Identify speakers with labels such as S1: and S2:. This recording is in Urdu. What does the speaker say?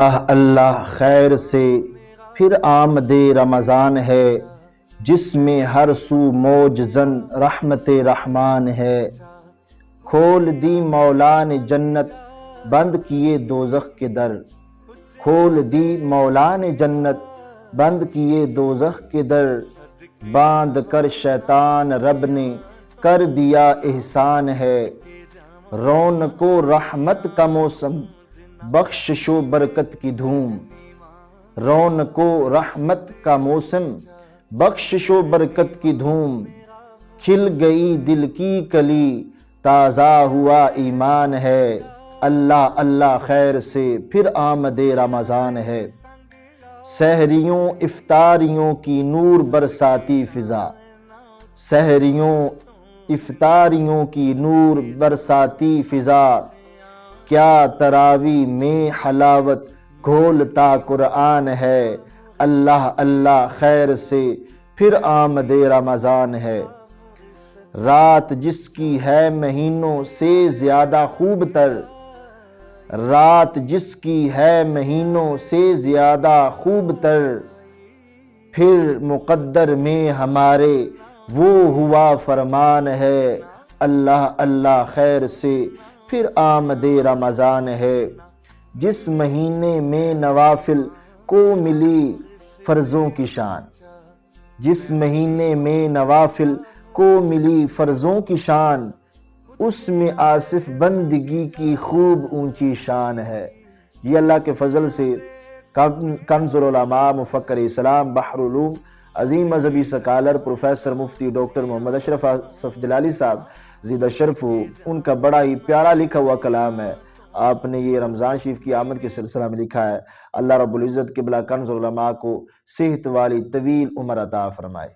S1: اللہ خیر سے پھر آمد رمضان ہے، جس میں ہر سو موج زن رحمت رحمان ہے۔ کھول دی مولا نے جنت، بند کیے دوزخ کے در۔ کھول دی مولا نے جنت، بند کیے دوزخ کے در۔ باندھ کر شیطان رب نے کر دیا احسان ہے۔ رونق و رحمت کا موسم، بخشش و برکت کی دھوم۔ رونق و رحمت کا موسم، بخشش و برکت کی دھوم۔ کھل گئی دل کی کلی، تازہ ہوا ایمان ہے۔ اللہ اللہ خیر سے پھر آمد رمضان ہے۔ سحریوں افطاریوں کی نور برساتی فضا۔ سحریوں افطاریوں کی نور برساتی فضا۔ کیا تراویح میں حلاوت گھولتا قرآن ہے۔ اللہ اللہ خیر سے پھر آمد رمضان ہے۔ رات جس کی ہے مہینوں سے زیادہ خوب تر۔ رات جس کی ہے مہینوں سے زیادہ خوب تر۔ پھر مقدر میں ہمارے وہ ہوا فرمان ہے۔ اللہ اللہ خیر سے پھر آمد رمضان ہے۔ جس مہینے میں نوافل کو ملی فرضوں کی شان۔ جس مہینے میں نوافل کو ملی فرضوں کی شان، اس میں آصف بندگی کی خوب اونچی شان ہے۔ یہ اللہ کے فضل سے کنز العلماء مفکر اسلام بحر العلوم عظیم مذہبی سکالر پروفیسر مفتی ڈاکٹر محمد اشرف آصف جلالی صاحب زیدہ شرف ہو، ان کا بڑا ہی پیارا لکھا ہوا کلام ہے۔ آپ نے یہ رمضان شریف کی آمد کے سلسلہ میں لکھا ہے۔ اللہ رب العزت قبلہ کنز العلماء کو صحت والی طویل عمر عطا فرمائے۔